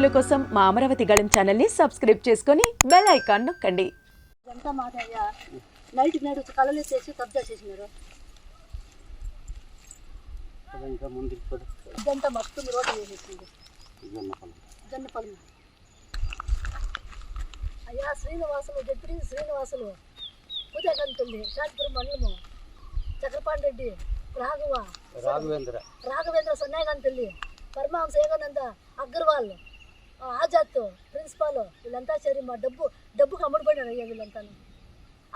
వీడియోల కోసం మా అమరావతి గళం ఛానల్ని సబ్స్క్రైబ్ చేసుకొని బెల్ ఐకాన్ నొక్కండి. నైట్ కళలు చేసి కబ్జా చేసినారు. ఇదంతా మొత్తం రోడ్డు చేసేసింది. జన్నపల్లి అయ్యా శ్రీనివాసులు డిప్యూటీ శ్రీనివాసులు ఉదయగంతుల్లి శాంతిపురం మండలము చక్రపాణి రెడ్డి రాఘవేంద్ర సొన్నాయగంతుల్లి పరమహంస ఏగానంద అగర్వాల్ ఆజాద్ ప్రిన్సిపాల్ వీళ్ళంతా సరే మా డబ్బుకు అమ్ముడుపోయినారు అయ్యా. వీళ్ళంతా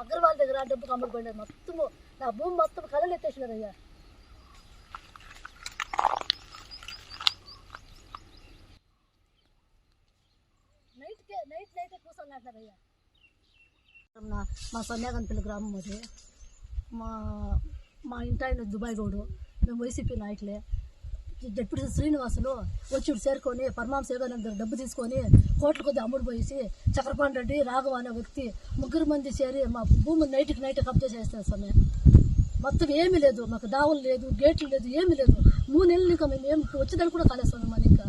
అగర్వాల్ దగ్గర డబ్బుకు అమ్ముడుపోయినారు. మొత్తము నా భూమి మొత్తం కళలు ఎత్తేసినారు అయ్యా. నైట్ కూర్చొని అయ్యా. మా సొన్యాగంతుల గ్రామం అది. మా ఇంటి ఆయన దుబాయ్ గౌడు, మేము వైసీపీ నాయకులే. డిప్యూటీ శ్రీనివాసులు వచ్చి చేరుకొని పరమహంస ఏగానంద డబ్బు తీసుకొని కోట్ల కొద్ది అమ్ముడు పోయేసి చక్రపాణి రెడ్డి రాఘవ అనే వ్యక్తి ముగ్గురు మంది చేరి మా భూమి నైట్ కబ్జా చేస్తారు సమయం. మొత్తం ఏమీ లేదు, మాకు దావులు లేదు, గేట్లు లేదు, ఏమీ లేదు. 3 నెలలు ఇంకా మేము ఏం వచ్చేదాన్ని కూడా కాలేస్తాం. మన ఇంకా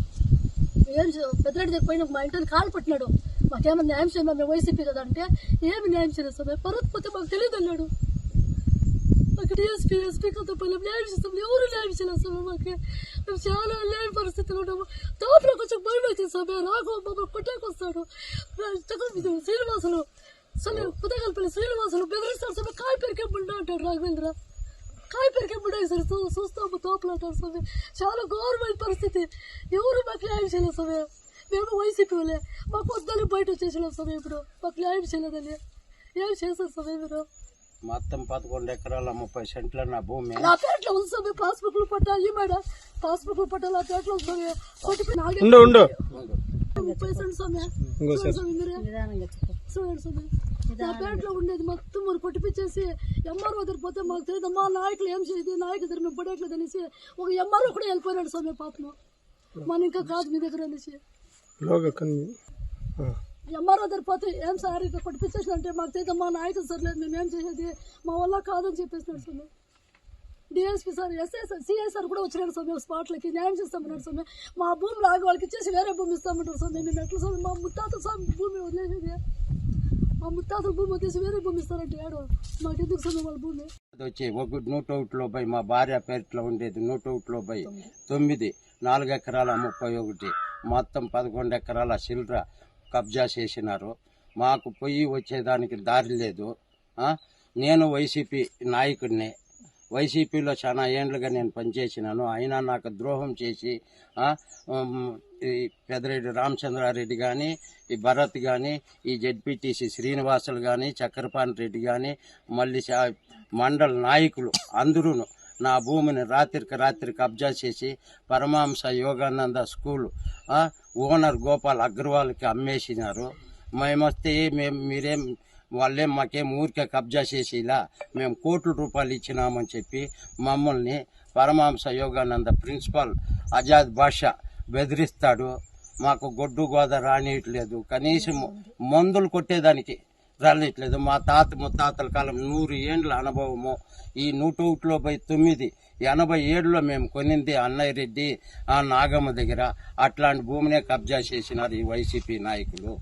ఏం పెద్దరెడ్డి దగ్గర పోయిన మా ఇంటిని కాలు పట్టినాడు. మాకేమైనా న్యాయం చేయమా, మేము వైసీపీ కదా అంటే ఏమి న్యాయం చేయలేదు సమయం. పర్వతపోతే మాకు తెలియదు అన్నాడు. మాకు ఎస్పీ కదా పోయినా న్యాయం చేస్తాం, ఎవరు న్యాయం చేయలేదు సమయం. మాకు మేము చాలా అన్యాయ పరిస్థితులు ఉన్నాము. తోపులో కొంచెం భయం అవుతుంది సమయం. రాఘవ మమ్మల్ని కొట్టాకొస్తాడు. శ్రీనివాసులు పుదగల్పల్లి శ్రీనివాసులు బెదిరిస్తాడు సమయం. కాయ పెరికే బుడ్డ అంటాడు రాఘవేంద్ర. కాయ పెరికే బుడ్డ సరే చూస్తాము తోపులు అంటారు సమయం. చాలా ఘోరమైన పరిస్థితి. ఎవరు మాకు న్యాయం చేయలేదు సమయం. మేము వైసీపీ వాళ్ళే. మాకు వద్దని బయట వచ్చేసినాం సమయం. ఇప్పుడు మాకు న్యాయం చేయలేదని ఏం చేస్తారు సమయం. మీరు మొత్తం 11 ఎకరాల 30 సెంట్ల నా భూమి నా పేట్లో ఉంది సమయం. పాస్బుక్లు పట్టా ఈ మేడం పాస్బుక్లు పట్టా నా పేట్లో ఉంది సమయం. 30 సెంట్ సమయం. చూడండి సమయం. నా పేట్లో ఉండేది మొత్తం మనం కొట్టిపించేసి ఎంఆర్ఓ దగ్గర పోతే మాకు తెలియదు. మా నాయకులు ఏం చేయదు, నాయకులు దగ్గర మేము పడేట్లేదు అనేసి ఒక ఎంఆర్ఓ కూడా వెళ్ళిపోయినాడు సమయం. పాపం మన ఇంకా కాదు మీ దగ్గర అనేసి ఎంఆర్ఓ దగ్గర పోతే ఏం సార్ ఇక కొట్టిపించేసినంటే మాకు తెలియదు. మా నాయకులు సర్లేదు, మేము ఏం చేసేది మా వల్ల కాదని చెప్పేసినాడు సమయం. DSP sir, SI sir, CI sir కూడా వచ్చినాడు సమయం. స్పాట్లకి న్యాయం చేస్తామన్నాడు సమయం. మా భూమి లాగా వాళ్ళకి ఇచ్చేసి వేరే భూమి ఇస్తామంటారు సమయం. మేము ఎట్లా సమయం మా ముత్తాతల స్వామి భూమి వదిలేసేది. మా ముత్తాతల భూమి వదిలేసి వేరే భూమి ఇస్తారంటే ఏడో మాకు ఎందుకు సమయం వాళ్ళ భూమి వచ్చి 101 మా భార్య పేరులో ఉండేది 101 9 4 ఎకరాల 31 మొత్తం 11 ఎకరాల చిల్లర కబ్జా చేసినారు. మాకు పొయ్యి వచ్చేదానికి దారి లేదు. నేను వైసీపీ నాయకుడిని. వైసీపీలో చాలా ఏండ్లుగా నేను పనిచేసినాను. అయినా నాకు ద్రోహం చేసి ఈ పెద్దరెడ్డి రామచంద్రారెడ్డి కానీ, ఈ భరత్ కానీ, ఈ జెడ్పీటీసీ శ్రీనివాసులు కానీ, చక్రపాణి రెడ్డి కానీ, మళ్ళీ మండల నాయకులు అందరూ నా భూమిని రాత్రి కబ్జా చేసి పరమహంస యోగానంద స్కూల్ ఓనర్ గోపాల్ అగర్వాల్కి అమ్మేసినారు. మేమొస్తే మీరేం వాళ్ళేం మాకేం ఊరికే కబ్జా చేసి ఇలా మేము కోట్ల రూపాయలు ఇచ్చినామని చెప్పి మమ్మల్ని పరమహంస యోగానంద ప్రిన్సిపాల్ ఆజాద్ బాషా బెదిరిస్తాడు. మాకు గొడ్డు గోద రానియట్లేదు, కనీసం మందులు కొట్టేదానికి రానియట్లేదు. మా ముత్తాతల కాలం 100 ఏండ్ల అనుభవము. ఈ 101/9 87లో మేము కొనింది అన్నయ్య రెడ్డి నాగమ్మ దగ్గర. అట్లాంటి భూమినే కబ్జా చేసినారు ఈ వైసీపీ నాయకులు.